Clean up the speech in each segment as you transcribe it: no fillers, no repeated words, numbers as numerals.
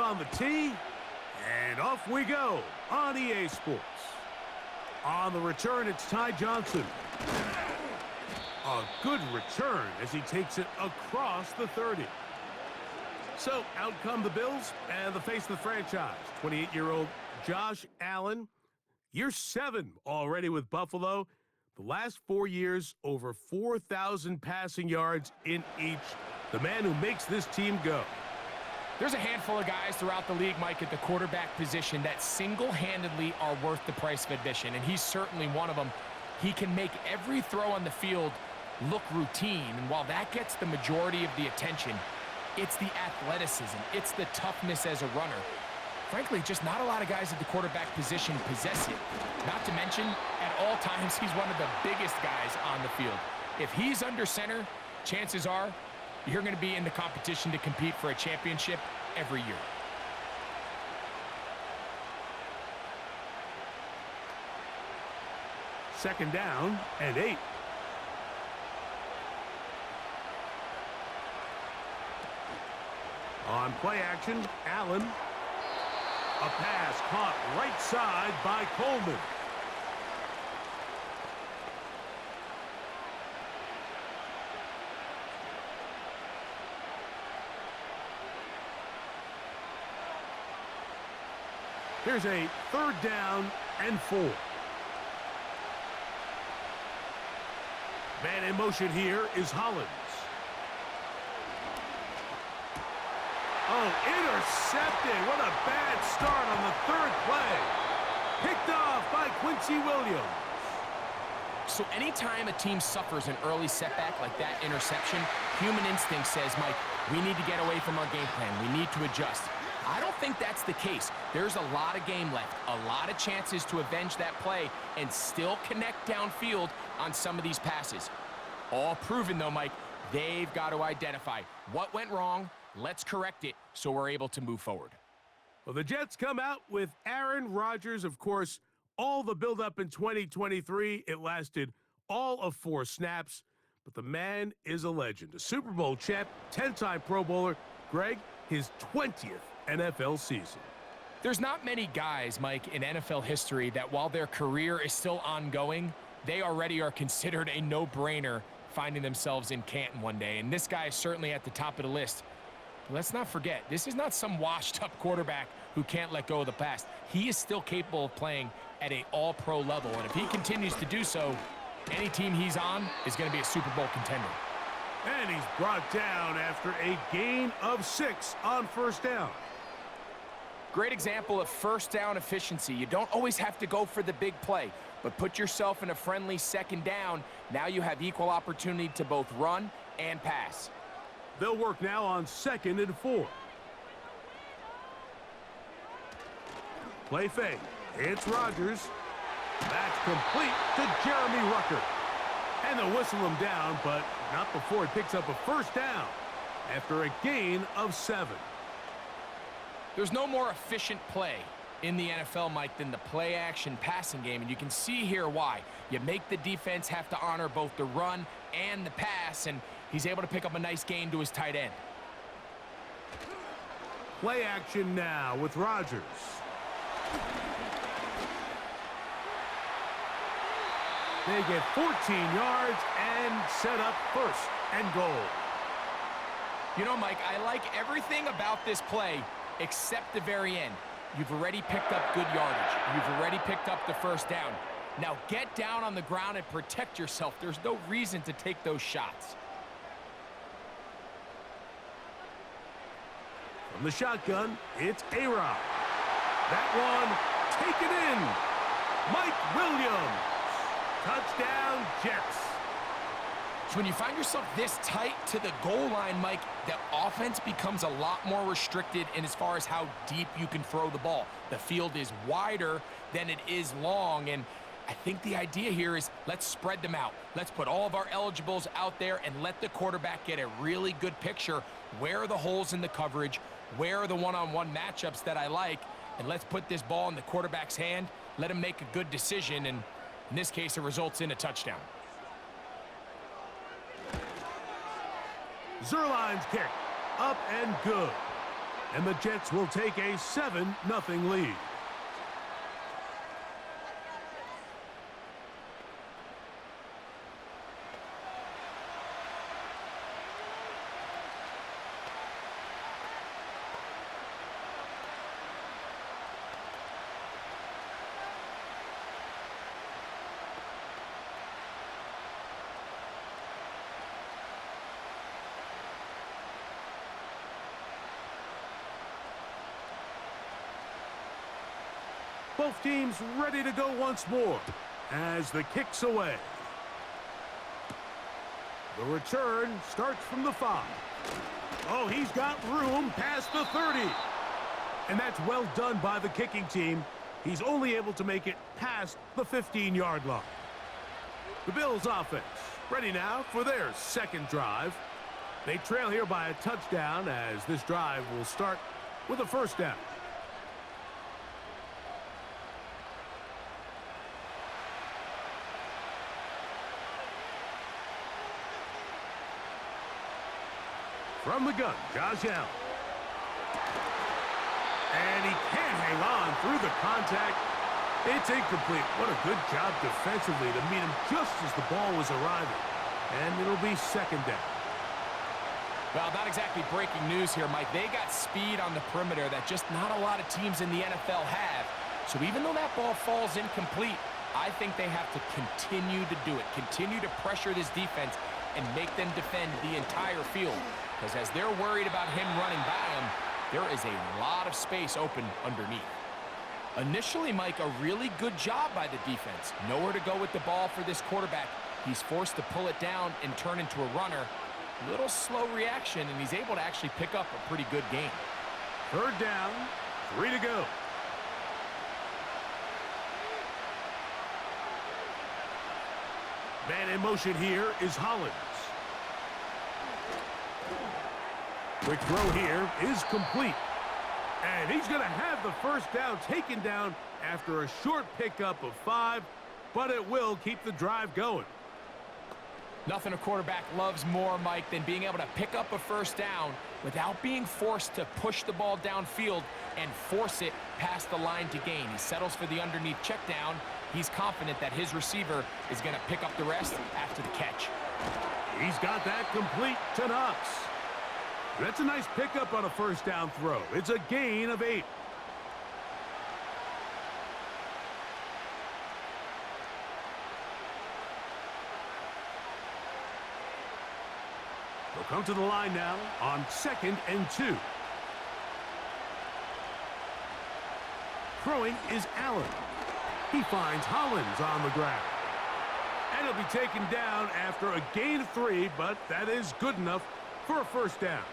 on the tee, and off we go on EA Sports. On the return, it's Ty Johnson. A good return as he takes it across the 30. So, out come the Bills and the face of the franchise, 28-year-old Josh Allen. Year 7 already with Buffalo. The last 4 years, over 4,000 passing yards in each. The man who makes this team go. There's a handful of guys throughout the league, Mike, at the quarterback position that single-handedly are worth the price of admission, and he's certainly one of them. He can make every throw on the field look routine, and while that gets the majority of the attention, it's the athleticism, it's the toughness as a runner. Frankly, just not a lot of guys at the quarterback position possess it. Not to mention, at all times, he's one of the biggest guys on the field. If he's under center, chances are you're going to be in the competition to compete for a championship every year. Second down and 8. On play action, Allen. A pass caught right side by Coleman. Here's a third down and 4. Man in motion here is Hollins. Oh, intercepted. What a bad start on the third play. Picked off by Quincy Williams. So anytime a team suffers an early setback like that interception, human instinct says, Mike, we need to get away from our game plan. We need to adjust. I don't think that's the case. There's a lot of game left, a lot of chances to avenge that play and still connect downfield on some of these passes. All proven, though, Mike, they've got to identify what went wrong. Let's correct it so we're able to move forward. Well, the Jets come out with Aaron Rodgers, of course, all the buildup in 2023. It lasted all of 4 snaps, but the man is a legend. A Super Bowl champ, 10-time Pro Bowler. Greg, his 20th NFL season. There's not many guys, Mike, in NFL history that while their career is still ongoing, they already are considered a no-brainer finding themselves in Canton one day. And this guy is certainly at the top of the list. Let's not forget, this is not some washed-up quarterback who can't let go of the past. He is still capable of playing at an all-pro level, and if he continues to do so, any team he's on is going to be a Super Bowl contender. And he's brought down after a gain of 6 on first down. Great example of first down efficiency. You don't always have to go for the big play, but put yourself in a friendly second down. Now you have equal opportunity to both run and pass. They'll work now on 2nd and 4. Play fake. It's Rodgers. That's complete to Jeremy Ruckert. And they'll whistle him down, but not before he picks up a first down after a gain of 7. There's no more efficient play in the NFL, Mike, than the play-action passing game, and you can see here why. You make the defense have to honor both the run and the pass, and he's able to pick up a nice gain to his tight end. Play action now with Rodgers. They get 14 yards and set up 1st and goal. You know, Mike, I like everything about this play except the very end. You've already picked up good yardage. You've already picked up the first down. Now get down on the ground and protect yourself. There's no reason to take those shots. From the shotgun, it's A-Rod. That one taken in. Mike Williams. Touchdown, Jets. So when you find yourself this tight to the goal line, Mike, the offense becomes a lot more restricted in as far as how deep you can throw the ball. The field is wider than it is long, and I think the idea here is let's spread them out. Let's put all of our eligibles out there and let the quarterback get a really good picture. Where are the holes in the coverage? Where are the one-on-one matchups that I like? And let's put this ball in the quarterback's hand, let him make a good decision, and in this case, it results in a touchdown. Zerline's kick, up and good. and the Jets will take a 7-0 lead. Both teams ready to go once more as the kick's away. The return starts from the 5. Oh, he's got room past the 30. And that's well done by the kicking team. He's only able to make it past the 15-yard line. The Bills offense ready now for their second drive. They trail here by a touchdown as this drive will start with a first down. From the gun, Josh Allen. And he can't hang on through the contact. It's incomplete. What a good job defensively to meet him just as the ball was arriving. And it'll be second down. Well, not exactly breaking news here, Mike. They got speed on the perimeter that just not a lot of teams in the NFL have. So even though that ball falls incomplete, I think they have to continue to do it. Continue to pressure this defense and make them defend the entire field. Because as they're worried about him running by them, there is a lot of space open underneath. Initially, Mike, a really good job by the defense. Nowhere to go with the ball for this quarterback. He's forced to pull it down and turn into a runner. Little slow reaction, and he's able to actually pick up a pretty good game. Third down, 3 to go. Man in motion here is Hollins. Quick throw here is complete. And he's going to have the first down taken down after a short pickup of 5, but it will keep the drive going. Nothing a quarterback loves more, Mike, than being able to pick up a first down without being forced to push the ball downfield and force it past the line to gain. He settles for the underneath check down. He's confident that his receiver is going to pick up the rest after the catch. He's got that complete to Knox. That's a nice pickup on a first down throw. It's a gain of 8. They'll come to the line now on 2nd and 2. Throwing is Allen. He finds Hollins on the ground. And he'll be taken down after a gain of 3, but that is good enough for a first down.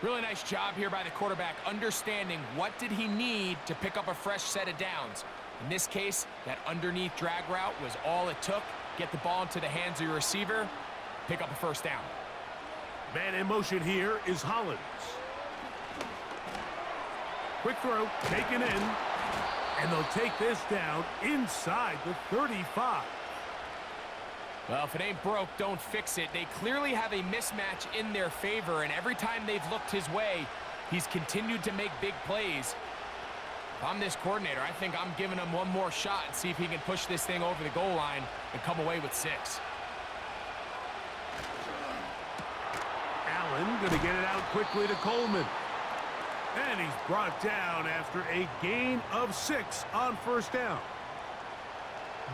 Really nice job here by the quarterback, understanding what did he need to pick up a fresh set of downs. In this case, that underneath drag route was all it took. Get the ball into the hands of your receiver, pick up a first down. Man in motion here is Hollins. Quick throw, taken in, and they'll take this down inside the 35. Well, if it ain't broke, don't fix it. They clearly have a mismatch in their favor, and every time they've looked his way, he's continued to make big plays. If I'm this coordinator, I think I'm giving him one more shot and see if he can push this thing over the goal line and come away with 6. Allen going to get it out quickly to Coleman. And he's brought down after a gain of 6 on first down.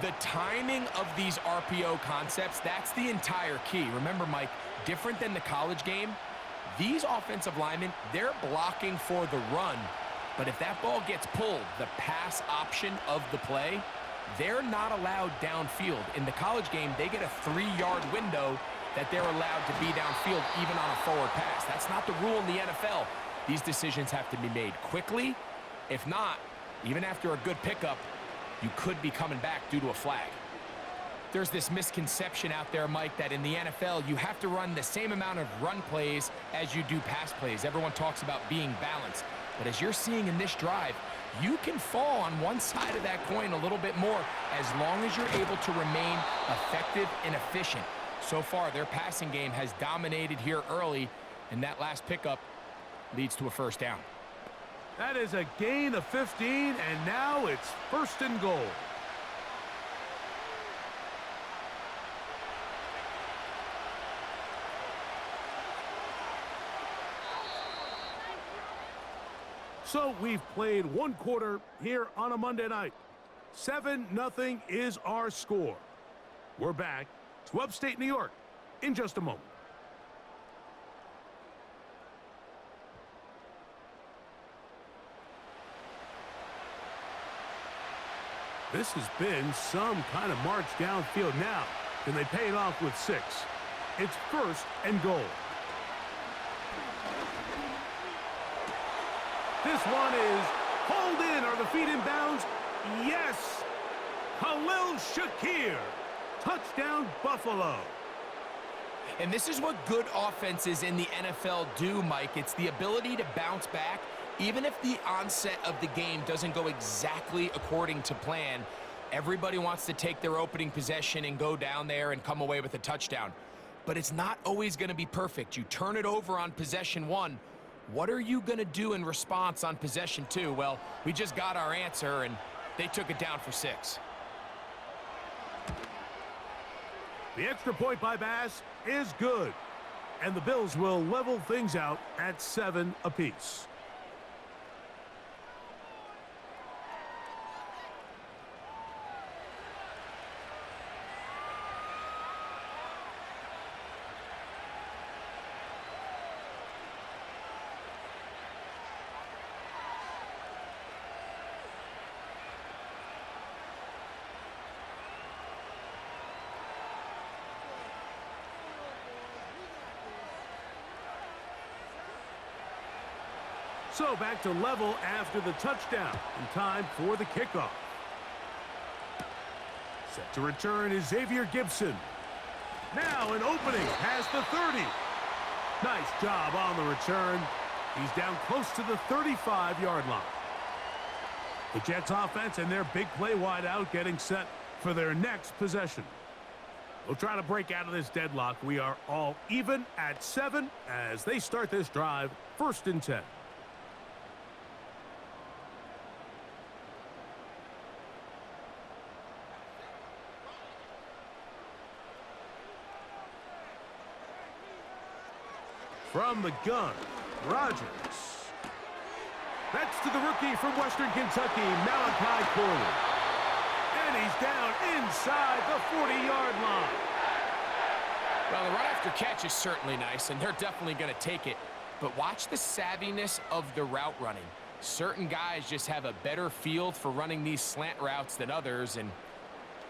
The timing of these RPO concepts, that's the entire key. Remember, Mike, different than the college game, these offensive linemen, they're blocking for the run. But if that ball gets pulled, the pass option of the play, they're not allowed downfield. In the college game, they get a 3-yard window that they're allowed to be downfield even on a forward pass. That's not the rule in the NFL. These decisions have to be made quickly. If not, even after a good pickup, you could be coming back due to a flag. There's this misconception out there, Mike, that in the NFL, you have to run the same amount of run plays as you do pass plays. Everyone talks about being balanced. But as you're seeing in this drive, you can fall on one side of that coin a little bit more as long as you're able to remain effective and efficient. So far, their passing game has dominated here early, and that last pickup leads to a first down. That is a gain of 15, and now it's 1st and goal. So we've played 1 quarter here on a Monday night. 7-0 is our score. We're back to upstate New York in just a moment. This has been some kind of march downfield now. Can they pay it off with 6? It's 1st and goal. This one is hauled in. Are the feet in bounds? Yes! Khalil Shakir. Touchdown, Buffalo. And this is what good offenses in the NFL do, Mike. It's the ability to bounce back. Even if the onset of the game doesn't go exactly according to plan, everybody wants to take their opening possession and go down there and come away with a touchdown. But it's not always going to be perfect. You turn it over on possession 1. What are you going to do in response on possession 2? Well, we just got our answer, and they took it down for 6. The extra point by Bass is good. And the Bills will level things out at 7 apiece. So back to level after the touchdown. In time for the kickoff. Set to return is Xavier Gibson. Now an opening past the 30. Nice job on the return. He's down close to the 35-yard line. The Jets offense and their big play wide out getting set for their next possession. We'll try to break out of this deadlock. We are all even at 7 as they start this drive, 1st and 10. From the gun, Rodgers. That's to the rookie from Western Kentucky, Malachi Corley. And he's down inside the 40-yard line. Well, the run after catch is certainly nice, and they're definitely going to take it. But watch the savviness of the route running. Certain guys just have a better feel for running these slant routes than others, and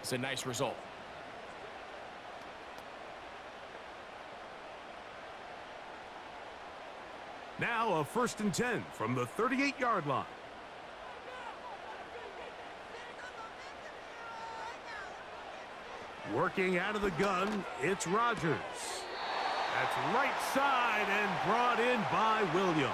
it's a nice result. Now a 1st and 10 from the 38-yard line. Working out of the gun, it's Rodgers. That's right side and brought in by Williams.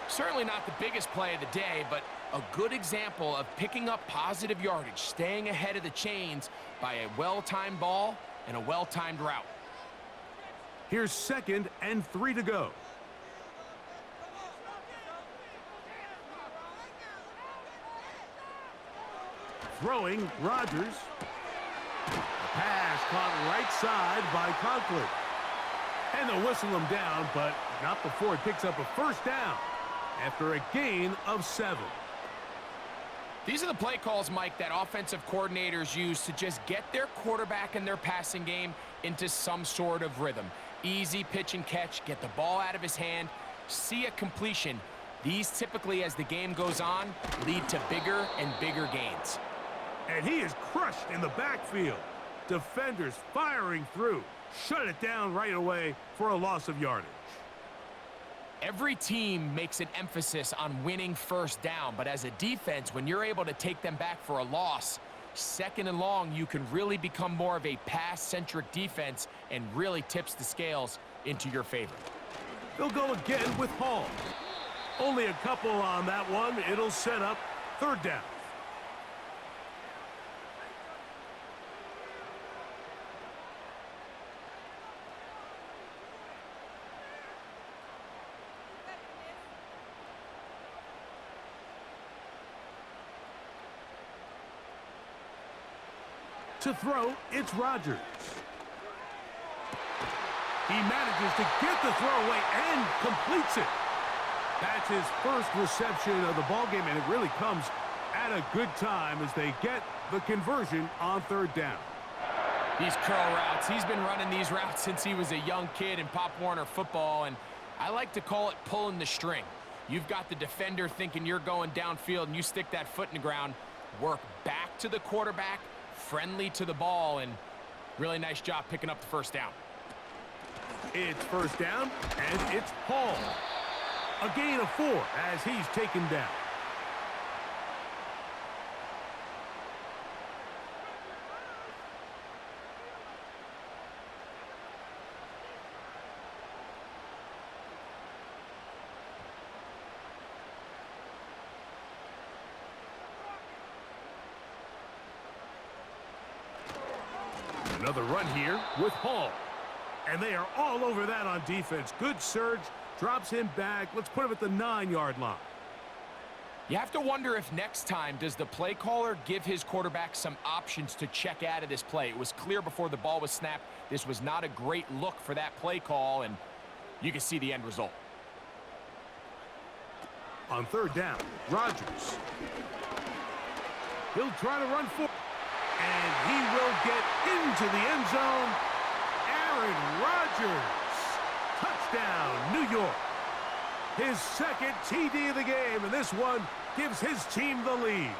Certainly not the biggest play of the day, but a good example of picking up positive yardage, staying ahead of the chains by a well-timed ball and a well-timed route. Here's 2nd and 3 to go. Throwing, Rodgers. Pass caught right side by Conklin. And they'll whistle him down, but not before it picks up a 1st down after a gain of 7. These are the play calls, Mike, that offensive coordinators use to just get their quarterback and their passing game into some sort of rhythm. Easy pitch and catch, get the ball out of his hand, see a completion. These typically, as the game goes on, lead to bigger and bigger gains. And he is crushed in the backfield. Defenders firing through. Shut it down right away for a loss of yardage. Every team makes an emphasis on winning 1st down, but as a defense, when you're able to take them back for a loss, 2nd and long, you can really become more of a pass-centric defense and really tips the scales into your favor. They'll go again with Hall. Only a couple on that one. It'll set up 3rd down. To throw, it's Rodgers. He manages to get the throw away and completes it. That's his first reception of the ballgame, and it really comes at a good time as they get the conversion on third down. These curl routes, he's been running these routes since he was a young kid in Pop Warner football, and I like to call it pulling the string. You've got the defender thinking you're going downfield, and you stick that foot in the ground, work back to the quarterback, friendly to the ball, and really nice job picking up the first down. It's first down, and it's Hall. A gain of 4 as he's taken down. Another run here with Hall. And they are all over that on defense. Good surge, drops him back. Let's put him at the 9-yard line. You have to wonder if next time, does the play caller give his quarterback some options to check out of this play? It was clear before the ball was snapped. This was not a great look for that play call, and you can see the end result. On third down, Rodgers. He'll try to run forward. And he will get into the end zone. Aaron Rodgers. Touchdown, New York. His second TD of the game, and this one gives his team the lead.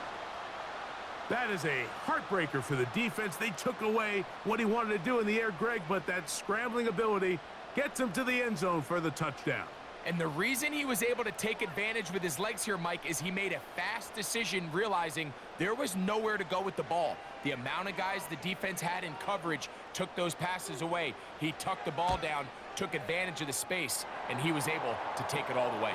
That is a heartbreaker for the defense. They took away what he wanted to do in the air, Greg, but that scrambling ability gets him to the end zone for the touchdown. And the reason he was able to take advantage with his legs here, Mike, is he made a fast decision realizing there was nowhere to go with the ball. The amount of guys the defense had in coverage took those passes away. He tucked the ball down, took advantage of the space, and he was able to take it all the way.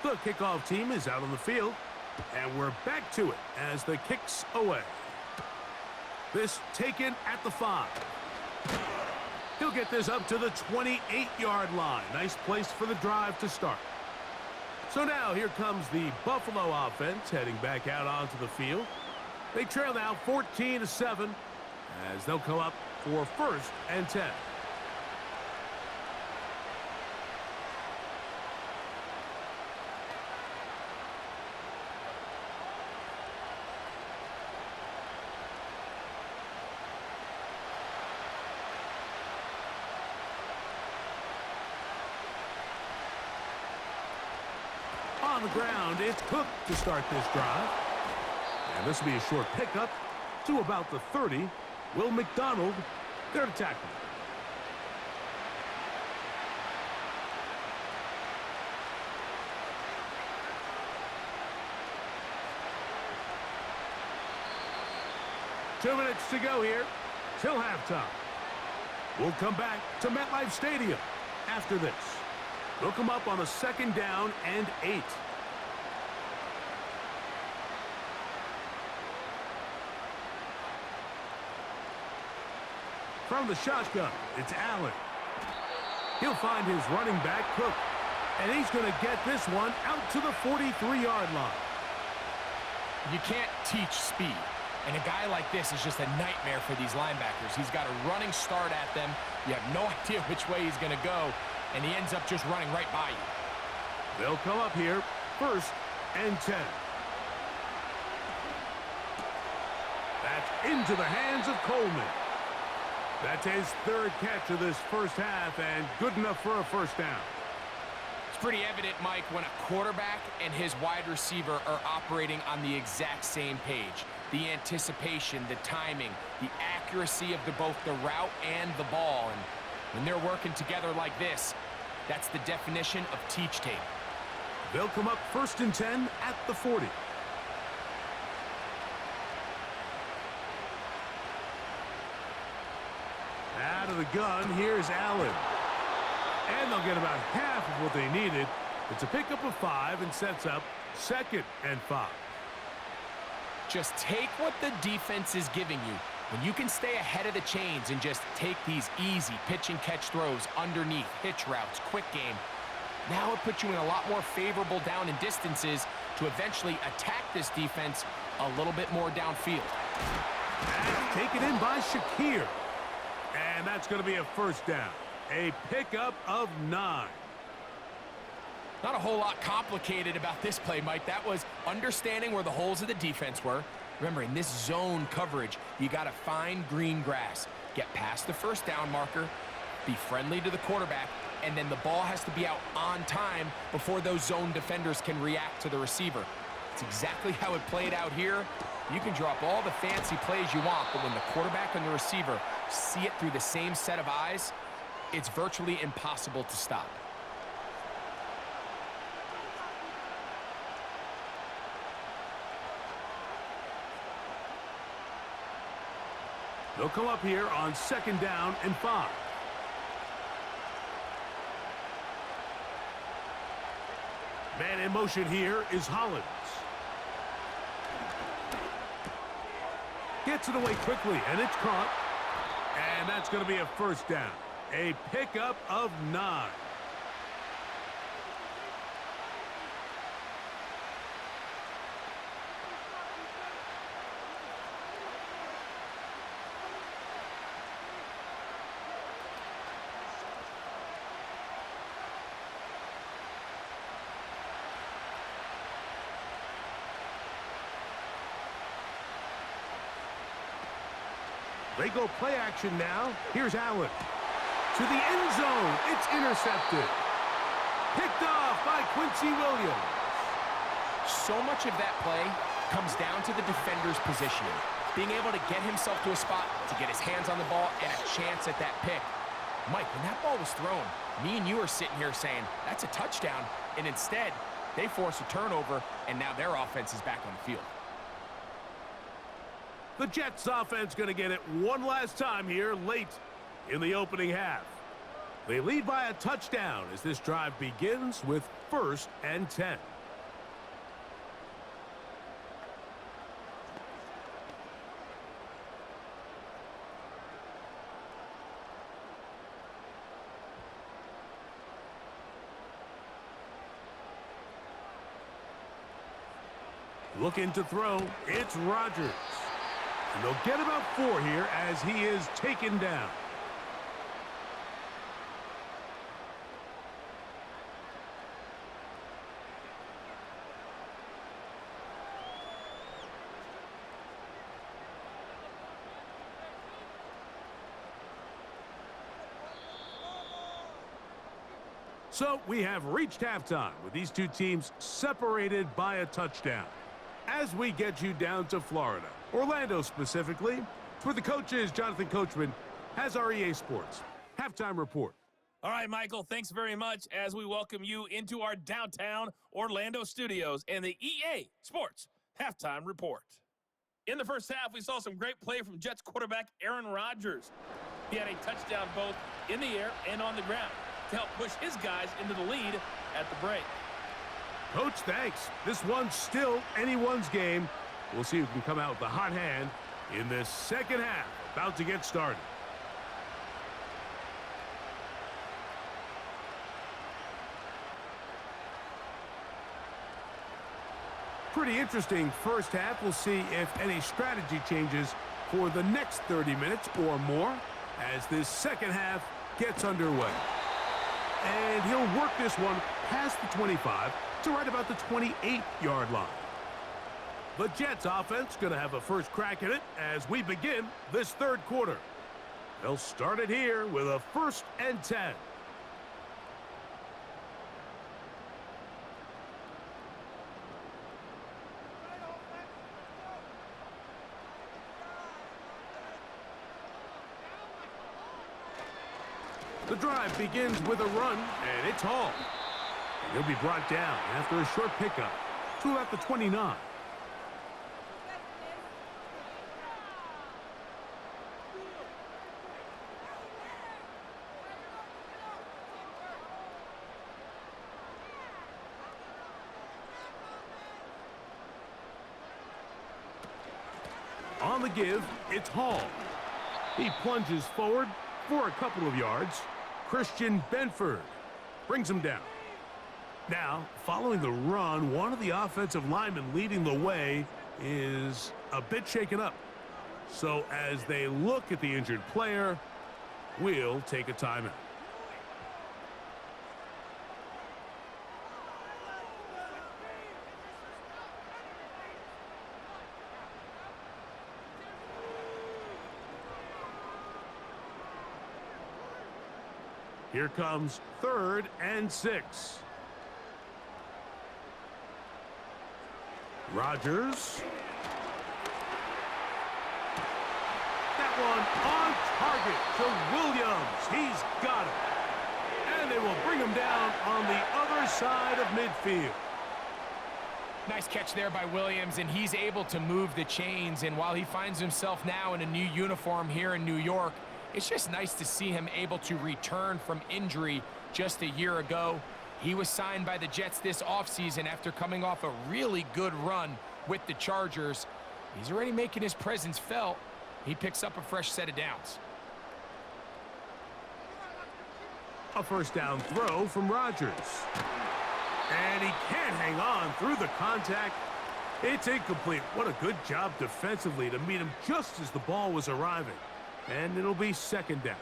The kickoff team is out on the field, and we're back to it as the kick's away. This taken at the 5. He'll get this up to the 28-yard line. Nice place for the drive to start. So now here comes the Buffalo offense heading back out onto the field. They trail now 14-7 as they'll come up for 1st and 10. On the ground, it's Cook to start this drive. And this will be a short pickup to about the 30. Will McDonald there to tackle. Two minutes to go here till halftime. We'll come back to MetLife Stadium after this. They'll come up on a 2nd down and 8. From the shotgun, it's Allen. He'll find his running back, Cook. And he's going to get this one out to the 43-yard line. You can't teach speed. And a guy like this is just a nightmare for these linebackers. He's got a running start at them. You have no idea which way he's going to go. And he ends up just running right by you. They'll come up here, 1st and 10. That's into the hands of Coleman. That's his 3rd catch of this first half, and good enough for a 1st down. It's pretty evident, Mike, when a quarterback and his wide receiver are operating on the exact same page. The anticipation, the timing, the accuracy of both the route and the ball. And when they're working together like this, that's the definition of teach tape. They'll come up 1st and 10 at the 40. Out of the gun, here's Allen. And they'll get about half of what they needed. It's a pickup of 5 and sets up 2nd and 5. Just take what the defense is giving you. When you can stay ahead of the chains and just take these easy pitch and catch throws underneath, hitch routes, quick game, now it puts you in a lot more favorable down and distances to eventually attack this defense a little bit more downfield. That's taken in by Shakir. And that's going to be a first down. A pickup of 9. Not a whole lot complicated about this play, Mike. That was understanding where the holes of the defense were. Remember, in this zone coverage, you got to find green grass. Get past the first down marker, be friendly to the quarterback, and then the ball has to be out on time before those zone defenders can react to the receiver. It's exactly how it played out here. You can drop all the fancy plays you want, but when the quarterback and the receiver see it through the same set of eyes, it's virtually impossible to stop. They'll come up here on 2nd down and 5. Man in motion here is Hollins. Gets it away quickly, and it's caught. And that's going to be a first down. A pickup of 9. They go play action now. Here's Allen. To the end zone. It's intercepted. Picked off by Quincy Williams. So much of that play comes down to the defender's positioning. Being able to get himself to a spot to get his hands on the ball and a chance at that pick. Mike, when that ball was thrown, me and you are sitting here saying, that's a touchdown. And instead, they force a turnover, and now their offense is back on the field. The Jets offense going to get it one last time here late in the opening half. They lead by a touchdown as this drive begins with 1st and 10. Looking to throw, it's Rodgers. And they'll get about 4 here as he is taken down. So we have reached halftime with these two teams separated by a touchdown. As we get you down to Florida, Orlando specifically, for the coaches, Jonathan Coachman has our EA Sports halftime report. All right, Michael, thanks very much as we welcome you into our downtown Orlando studios and the EA Sports halftime report. In the first half, we saw some great play from Jets quarterback Aaron Rodgers. He had a touchdown both in the air and on the ground to help push his guys into the lead at the break. Coach, thanks. This one's still anyone's game. We'll see who can come out with the hot hand in this second half. About to get started. Pretty interesting first half. We'll see if any strategy changes for the next 30 minutes or more as this second half gets underway. And he'll work this one past the 25 to right about the 28-yard line. The Jets offense going to have a first crack at it as we begin this third quarter. They'll start it here with a 1st and 10. The drive begins with a run, and it's Hall. And he'll be brought down after a short pickup to about the 29. On the give, it's Hall. He plunges forward for a couple of yards. Christian Benford brings him down. Now, following the run, one of the offensive linemen leading the way is a bit shaken up. So as they look at the injured player, we'll take a timeout. Here comes 3rd and 6. Rodgers. That one on target to Williams. He's got it. And they will bring him down on the other side of midfield. Nice catch there by Williams, and he's able to move the chains. And while he finds himself now in a new uniform here in New York, it's just nice to see him able to return from injury just a year ago. He was signed by the Jets this offseason after coming off a really good run with the Chargers. He's already making his presence felt. He picks up a fresh set of downs. A first down throw from Rodgers. And he can't hang on through the contact. It's incomplete. What a good job defensively to meet him just as the ball was arriving. And it'll be 2nd down.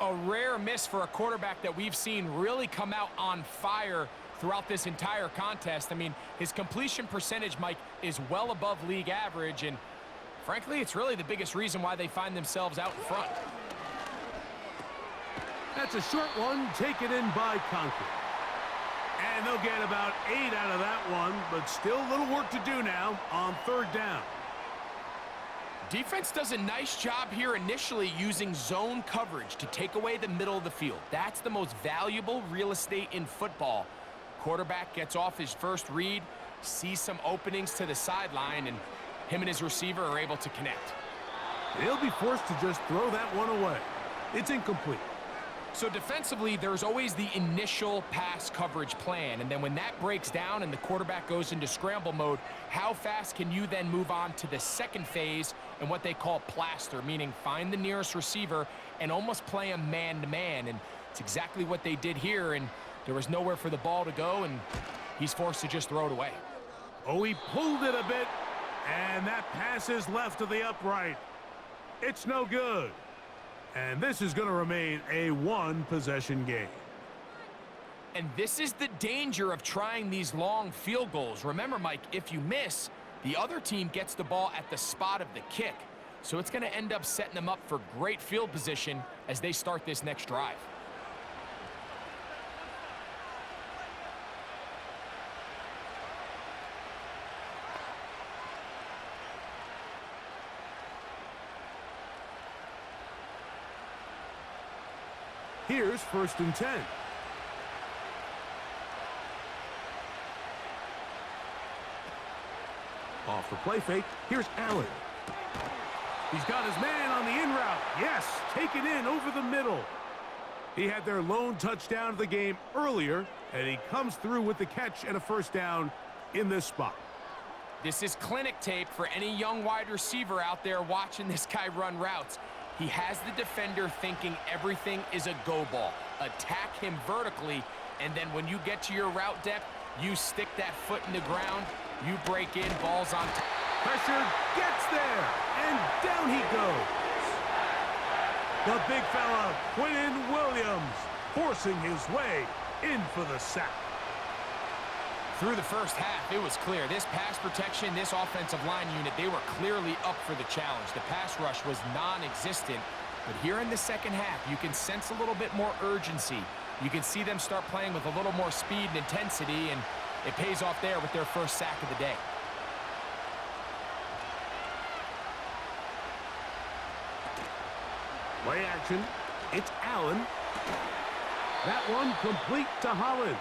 A rare miss for a quarterback that we've seen really come out on fire throughout this entire contest. I mean, his completion percentage, Mike, is well above league average, and frankly, it's really the biggest reason why they find themselves out in front. That's a short one taken in by Conklin. And they'll get about 8 out of that one, but still a little work to do now on 3rd down. Defense does a nice job here initially using zone coverage to take away the middle of the field. That's the most valuable real estate in football. Quarterback gets off his first read, sees some openings to the sideline, and him and his receiver are able to connect. He'll be forced to just throw that one away. It's incomplete. So defensively, there's always the initial pass coverage plan, and then when that breaks down and the quarterback goes into scramble mode, how fast can you then move on to the second phase and what they call plaster, meaning find the nearest receiver and almost play him man-to-man, and it's exactly what they did here, and there was nowhere for the ball to go, and he's forced to just throw it away. Oh, he pulled it a bit, and that pass is left to the upright. It's no good. And this is going to remain a 1-possession game. And this is the danger of trying these long field goals. Remember, Mike, if you miss, the other team gets the ball at the spot of the kick. So it's going to end up setting them up for great field position as they start this next drive. Here's 1st and 10. Off the play fake. Here's Allen. He's got his man on the in route. Yes, taken in over the middle. He had their lone touchdown of the game earlier, and he comes through with the catch and a 1st down in this spot. This is clinic tape for any young wide receiver out there watching this guy run routes. He has the defender thinking everything is a go ball. Attack him vertically, and then when you get to your route depth, you stick that foot in the ground, you break in, balls on top. Pressure gets there, and down he goes. The big fella, Quinn Williams, forcing his way in for the sack. Through the first half, it was clear. This pass protection, this offensive line unit, they were clearly up for the challenge. The pass rush was non-existent. But here in the second half, you can sense a little bit more urgency. You can see them start playing with a little more speed and intensity, and it pays off there with their first sack of the day. Play action. It's Allen. That one complete to Hollins.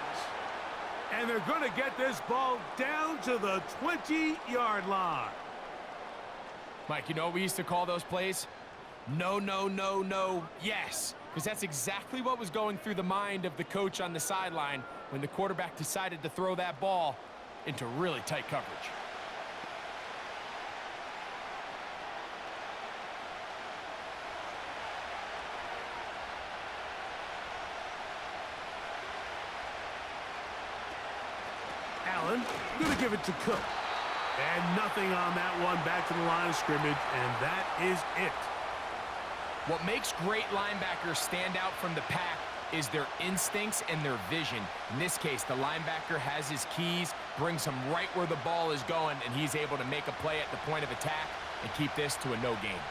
And they're going to get this ball down to the 20-yard line. Mike, you know what we used to call those plays? No, no, no, no, yes. Because that's exactly what was going through the mind of the coach on the sideline when the quarterback decided to throw that ball into really tight coverage. give it to Cook. And nothing on that one, back to the line of scrimmage, and that is it. What makes great linebackers stand out from the pack is their instincts and their vision. In this case, the linebacker has his keys, brings him right where the ball is going, and he's able to make a play at the point of attack and keep this to a no gain.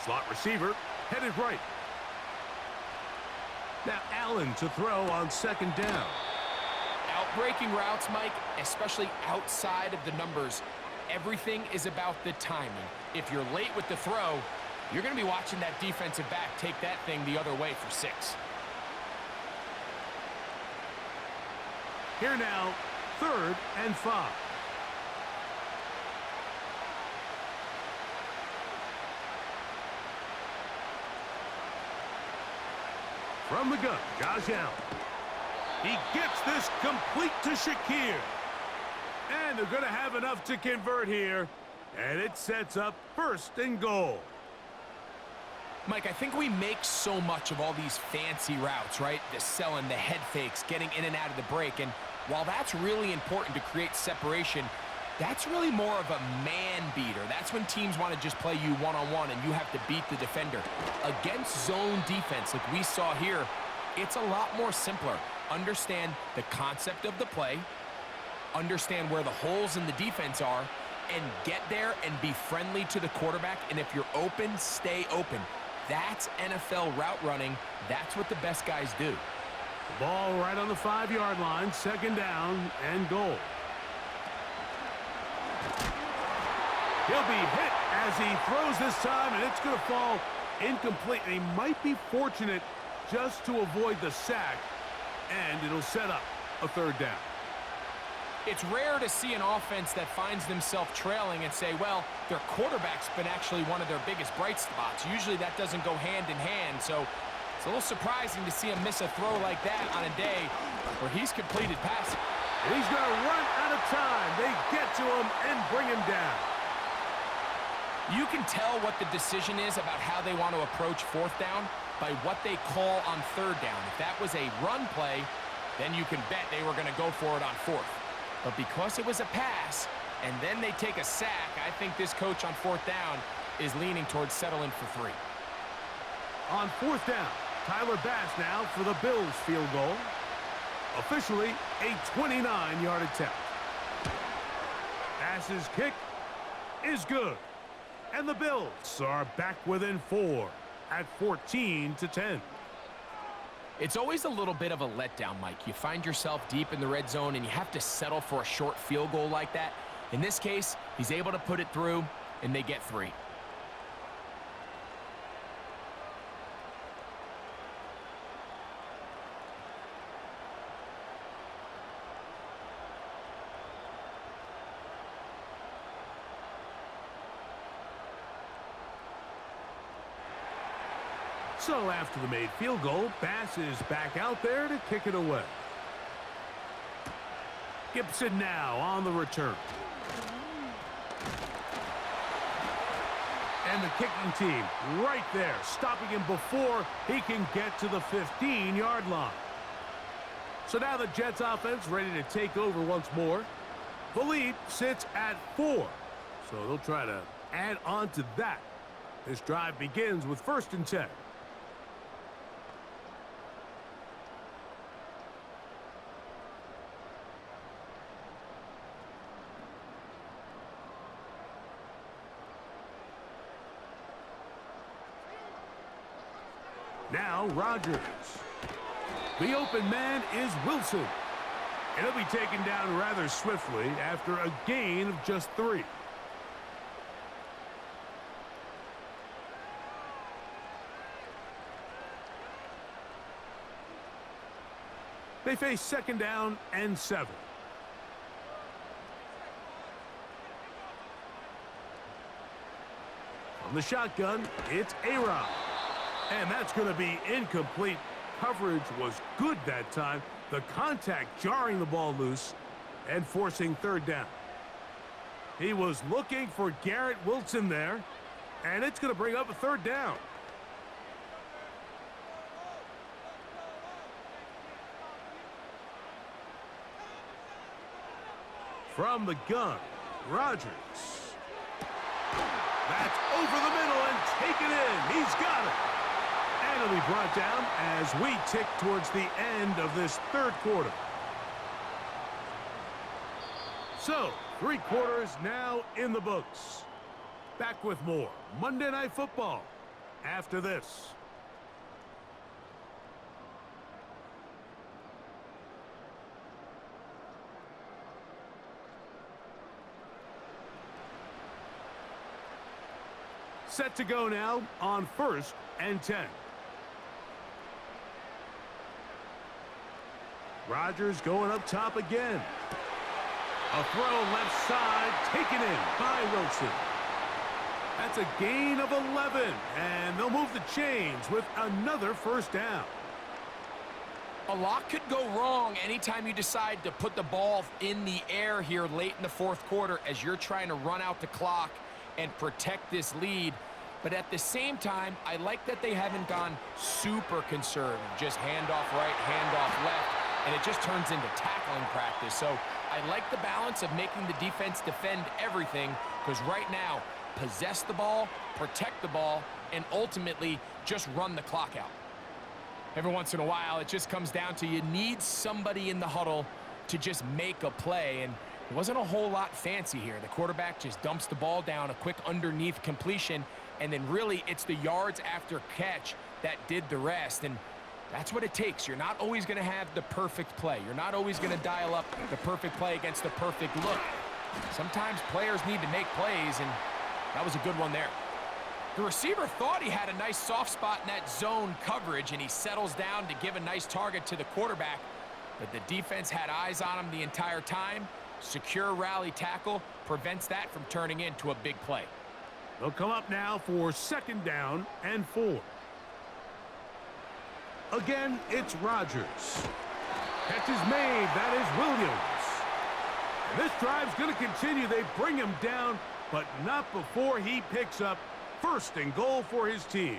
Slot receiver headed right. Now Allen to throw on second down. Outbreaking routes, Mike, especially outside of the numbers, everything is about the timing. If you're late with the throw, you're going to be watching that defensive back take that thing the other way for 6. Here now, 3rd and 5. From the gun, Josh Allen. He gets this complete to Shakir. And they're going to have enough to convert here. And it sets up 1st and goal. Mike, I think we make so much of all these fancy routes, right? The selling, the head fakes, getting in and out of the break. And while that's really important to create separation, that's really more of a man beater. That's when teams want to just play you one-on-one and you have to beat the defender. Against zone defense, like we saw here, it's a lot more simpler. Understand the concept of the play, understand where the holes in the defense are, and get there and be friendly to the quarterback. And if you're open, stay open. That's NFL route running. That's what the best guys do. The ball right on the 5-yard line, 2nd down and goal. He'll be hit as he throws this time, and it's going to fall incomplete. And he might be fortunate just to avoid the sack, and it'll set up a 3rd down. It's rare to see an offense that finds themselves trailing and say, well, their quarterback's been actually one of their biggest bright spots. Usually that doesn't go hand in hand, so it's a little surprising to see him miss a throw like that on a day where he's completed passes. He's going to run out of time. They get to him and bring him down. You can tell what the decision is about how they want to approach 4th down by what they call on 3rd down. If that was a run play, then you can bet they were going to go for it on 4th. But because it was a pass, and then they take a sack, I think this coach on 4th down is leaning towards settling for 3. On 4th down, Tyler Bass now for the Bills field goal. Officially a 29-yard attempt. Bass's kick is good. And the Bills are back within 4 at 14-10. It's always a little bit of a letdown, Mike. You find yourself deep in the red zone and you have to settle for a short field goal like that. In this case, he's able to put it through, and they get 3. So after the made field goal, Bass is back out there to kick it away. Gibson now on the return. And the kicking team right there, stopping him before he can get to the 15-yard line. So now the Jets offense ready to take over once more. The lead sits at 4. So they'll try to add on to that. This drive begins with 1st and 10. Now Rodgers. The open man is Wilson. And he'll be taken down rather swiftly after a gain of just 3. They face 2nd down and 7. From the shotgun, it's A-Rod. And that's going to be incomplete. Coverage was good that time. The contact jarring the ball loose and forcing 3rd down. He was looking for Garrett Wilson there, and it's going to bring up a 3rd down. From the gun, Rodgers. That's over the middle and taken in. He's got it. And it'll be brought down as we tick towards the end of this third quarter. So, 3 quarters now in the books. Back with more Monday Night Football after this. Set to go now on 1st and 10. Rodgers going up top again. A throw left side, taken in by Wilson. That's a gain of 11, and they'll move the chains with another first down. A lot could go wrong anytime you decide to put the ball in the air here late in the fourth quarter as you're trying to run out the clock and protect this lead. But at the same time, I like that they haven't gone super conservative. Just handoff right, handoff left, and it just turns into tackling practice. So I like the balance of making the defense defend everything, because right now, possess the ball, protect the ball, and ultimately just run the clock out. Every once in a while, it just comes down to you need somebody in the huddle to just make a play, and it wasn't a whole lot fancy here. The quarterback just dumps the ball down, a quick underneath completion, and then really it's the yards after catch that did the rest, and that's what it takes. You're not always going to have the perfect play. You're not always going to dial up the perfect play against the perfect look. Sometimes players need to make plays, and that was a good one there. The receiver thought he had a nice soft spot in that zone coverage, and he settles down to give a nice target to the quarterback, but the defense had eyes on him the entire time. Secure rally tackle prevents that from turning into a big play. They'll come up now for 2nd down and 4. Again, it's Rodgers. Catch is made. That is Williams. And this drive's going to continue. They bring him down, but not before he picks up 1st and goal for his team.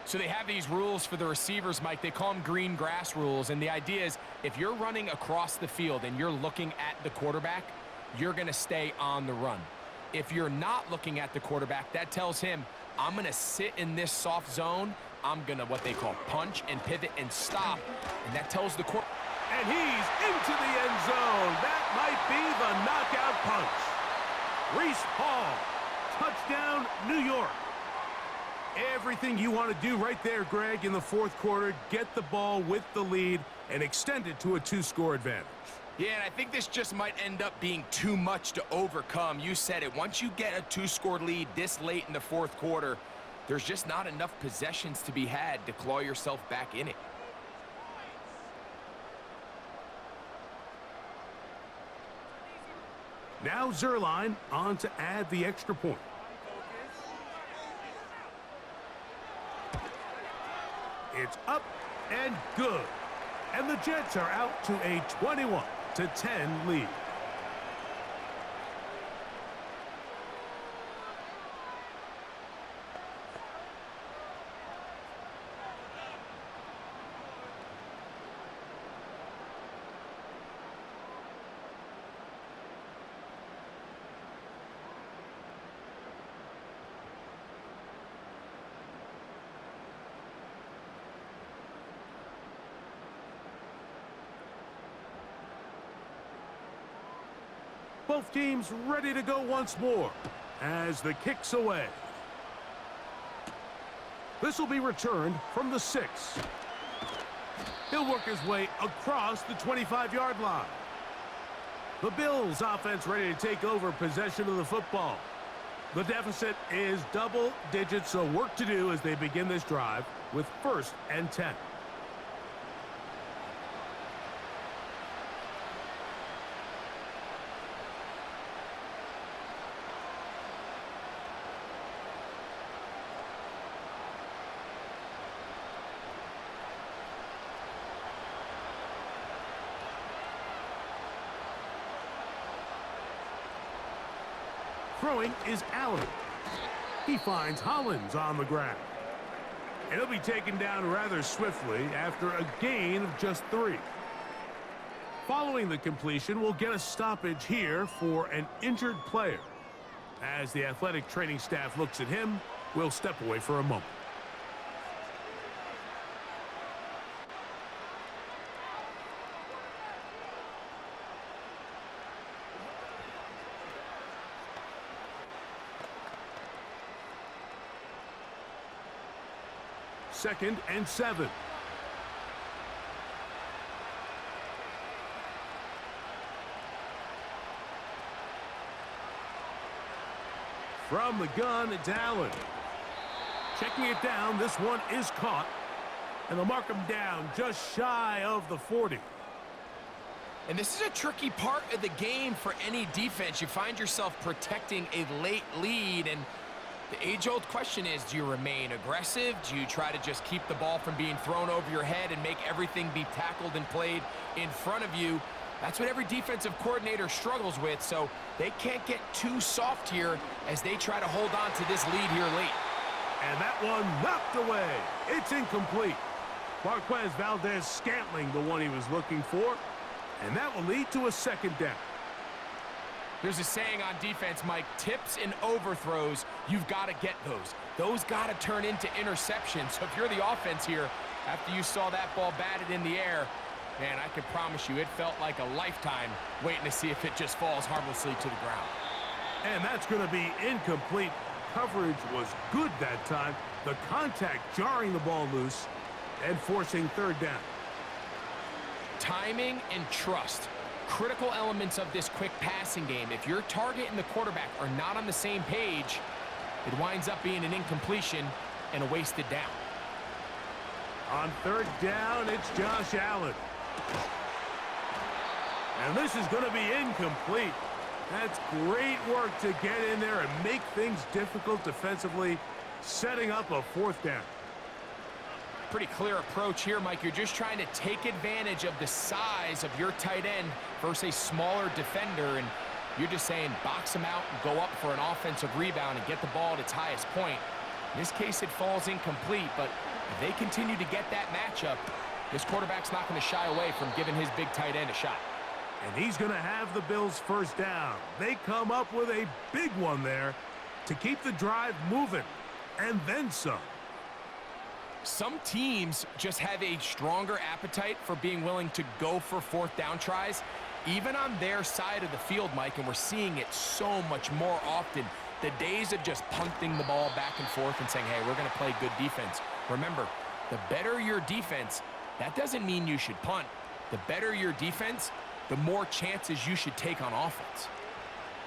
So they have these rules for the receivers, Mike. They call them green grass rules, and the idea is if you're running across the field and you're looking at the quarterback, you're going to stay on the run. If you're not looking at the quarterback, that tells him, I'm going to sit in this soft zone. I'm going to what they call punch and pivot and stop, and that tells the quarterback. And he's into the end zone. That might be the knockout punch. Reese Hall, touchdown, New York. Everything you want to do right there, Greg, in the fourth quarter, get the ball with the lead and extend it to a 2-score advantage. Yeah, and I think this just might end up being too much to overcome. You said it. Once you get a 2-score lead this late in the fourth quarter, there's just not enough possessions to be had to claw yourself back in it. Now Zerline on to add the extra point. It's up and good. And the Jets are out to a 21-10 lead. Both teams ready to go once more as the kick's away. This will be returned from the 6. He'll work his way across the 25-yard line. The Bills offense ready to take over possession of the football. The deficit is double digits, so work to do as they begin this drive with 1st and 10. Throwing is Allen. He finds Hollins on the ground. And he'll be taken down rather swiftly after a gain of just 3. Following the completion, we'll get a stoppage here for an injured player. As the athletic training staff looks at him, we'll step away for a moment. Second and 7. From the gun, it's Allen. Checking it down, this one is caught. And they'll mark him down just shy of the 40. And this is a tricky part of the game for any defense. You find yourself protecting a late lead, and the age-old question is, do you remain aggressive? Do you try to just keep the ball from being thrown over your head and make everything be tackled and played in front of you? That's what every defensive coordinator struggles with, so they can't get too soft here as they try to hold on to this lead here late. And that one knocked away. It's incomplete. Marquez Valdez-Scantling, the one he was looking for, and that will lead to a second down. There's a saying on defense, Mike, tips and overthrows, you've got to get those. Those got to turn into interceptions. So if you're the offense here, after you saw that ball batted in the air, man, I can promise you it felt like a lifetime waiting to see if it just falls harmlessly to the ground. And that's going to be incomplete. Coverage was good that time. The contact jarring the ball loose and forcing third down. Timing and trust. Critical elements of this quick passing game. If your target and the quarterback are not on the same page, it winds up being an incompletion and a wasted down. On third down, it's Josh Allen. And this is going to be incomplete. That's great work to get in there and make things difficult defensively, setting up a fourth down. Pretty clear approach here, Mike. You're just trying to take advantage of the size of your tight end versus a smaller defender, and you're just saying box him out and go up for an offensive rebound and get the ball at its highest point. In this case, it falls incomplete, but if they continue to get that matchup, this quarterback's not going to shy away from giving his big tight end a shot. And he's going to have the Bills first down. They come up with a big one there to keep the drive moving, and then some. Some teams just have a stronger appetite for being willing to go for fourth down tries, even on their side of the field, Mike, and we're seeing it so much more often. The days of just punting the ball back and forth and saying, hey, we're going to play good defense. Remember, the better your defense, that doesn't mean you should punt. The better your defense, the more chances you should take on offense.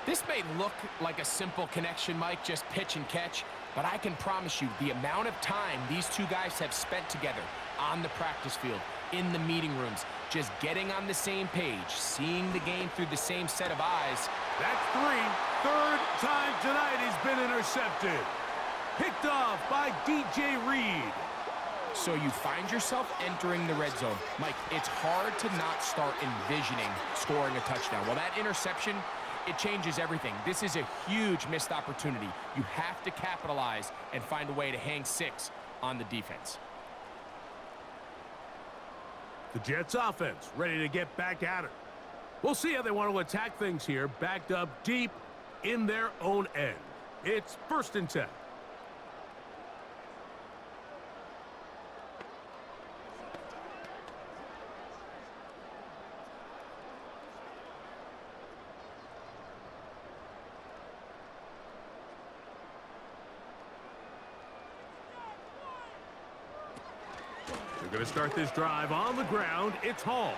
This may look like a simple connection, Mike, just pitch and catch, but I can promise you the amount of time these two guys have spent together on the practice field, in the meeting rooms, just getting on the same page, seeing the game through the same set of eyes. That's three. Third time tonight he's been intercepted. Picked off by DJ Reed. So you find yourself entering the red zone. Mike, it's hard to not start envisioning scoring a touchdown. Well, that interception, it changes everything. This is a huge missed opportunity. You have to capitalize and find a way to hang six on the defense. The Jets offense ready to get back at it. We'll see how they want to attack things here, backed up deep in their own end. It's 1st and 10. They're going to start this drive on the ground. It's Hall.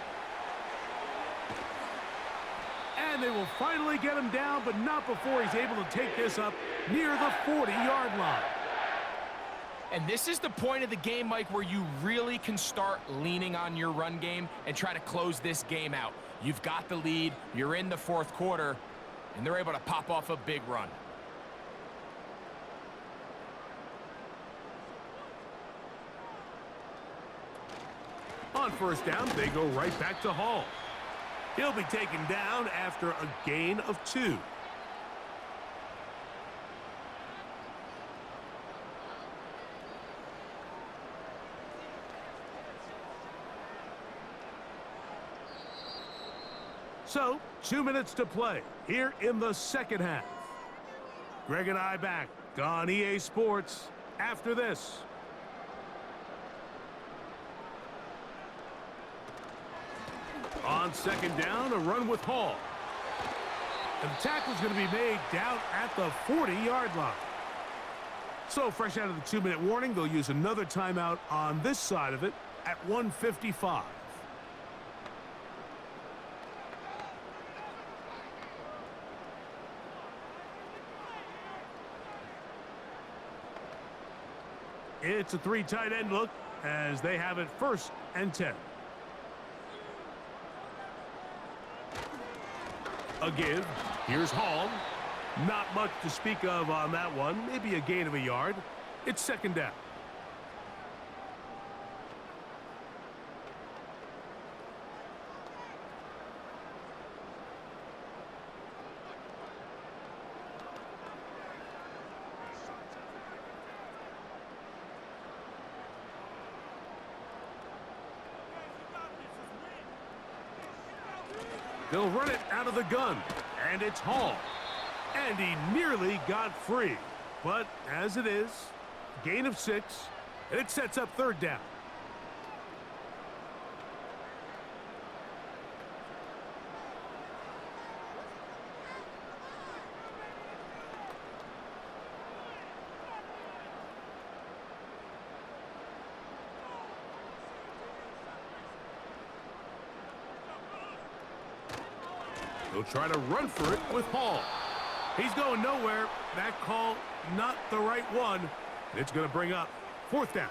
And they will finally get him down, but not before he's able to take this up near the 40-yard line. And this is the point of the game, Mike, where you really can start leaning on your run game and try to close this game out. You've got the lead, you're in the 4th quarter, and they're able to pop off a big run. On 1st down, they go right back to Hall. He'll be taken down after a gain of 2. So, 2 minutes to play here in the second half. Greg and I back on EA Sports after this. On second down, a run with Hall. And the tackle's going to be made down at the 40-yard line. So, fresh out of the 2-minute warning, they'll use another timeout on this side of it at 1:55. It's a 3 tight end look as they have it 1st and 10. A give. Here's Hall. Not much to speak of on that one. Maybe a gain of a yard. It's 2nd down. They'll run it out of the gun, and it's Hall. And he nearly got free. But as it is, gain of 6, and it sets up 3rd down. They'll try to run for it with Hall. He's going nowhere. That call, not the right one. It's going to bring up 4th down.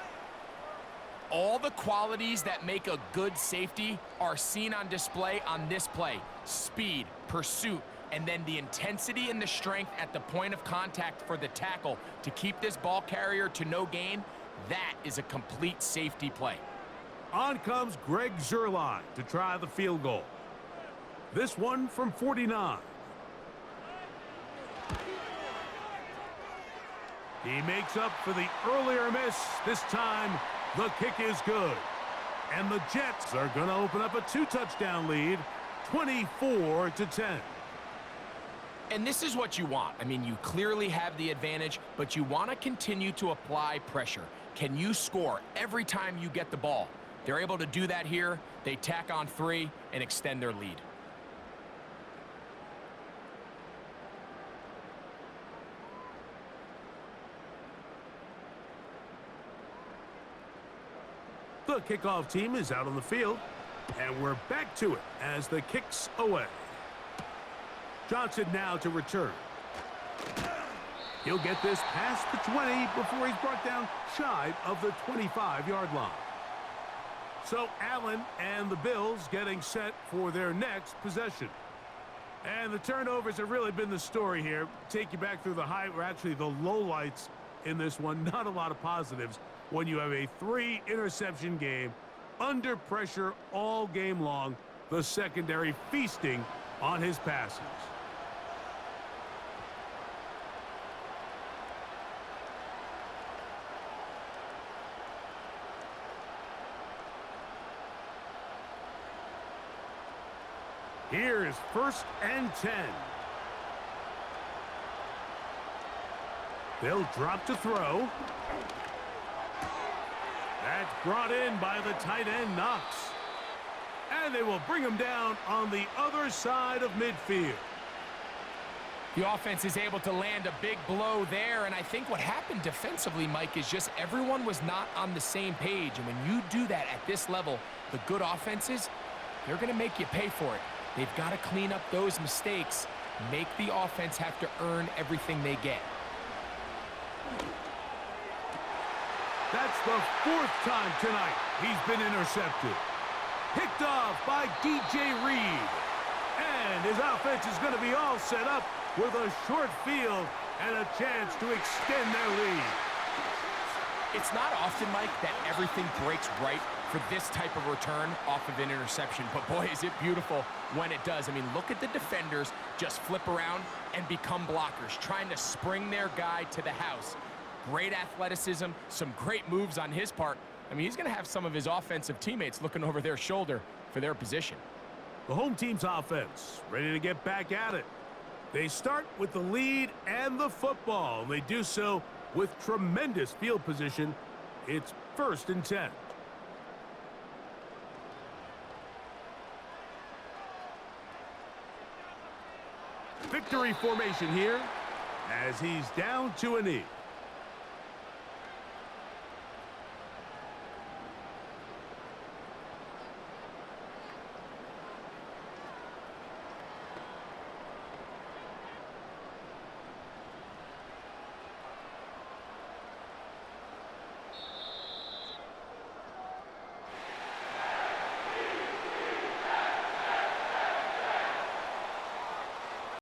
All the qualities that make a good safety are seen on display on this play. Speed, pursuit, and then the intensity and the strength at the point of contact for the tackle to keep this ball carrier to no gain. That is a complete safety play. On comes Greg Zuerlein to try the field goal. This one from 49. He makes up for the earlier miss. This time, the kick is good. And the Jets are going to open up a 2-touchdown lead, 24-10. And this is what you want. I mean, you clearly have the advantage, but you want to continue to apply pressure. Can you score every time you get the ball? They're able to do that here. They tack on 3 and extend their lead. The kickoff team is out on the field, and we're back to it as the kick's away. Johnson now to return. He'll get this past the 20 before he's brought down shy of the 25-yard line. So Allen and the Bills getting set for their next possession. And the turnovers have really been the story here. Take you back through the actually the lowlights in this one. Not a lot of positives when you have a 3-interception game under pressure all game long, the secondary feasting on his passes. Here is 1st and 10. They'll drop to throw. That's brought in by the tight end, Knox. And they will bring him down on the other side of midfield. The offense is able to land a big blow there, and I think what happened defensively, Mike, is just everyone was not on the same page. And when you do that at this level, the good offenses, they're going to make you pay for it. They've got to clean up those mistakes, make the offense have to earn everything they get. That's the 4th time tonight he's been intercepted. Picked off by DJ Reed. And his offense is going to be all set up with a short field and a chance to extend their lead. It's not often, Mike, that everything breaks right for this type of return off of an interception. But boy, is it beautiful when it does. I mean, look at the defenders just flip around and become blockers, trying to spring their guy to the house. Great athleticism, some great moves on his part. I mean, he's going to have some of his offensive teammates looking over their shoulder for their position. The home team's offense ready to get back at it. They start with the lead and the football. They do so with tremendous field position. It's 1st and 10. Victory formation here as he's down to a knee.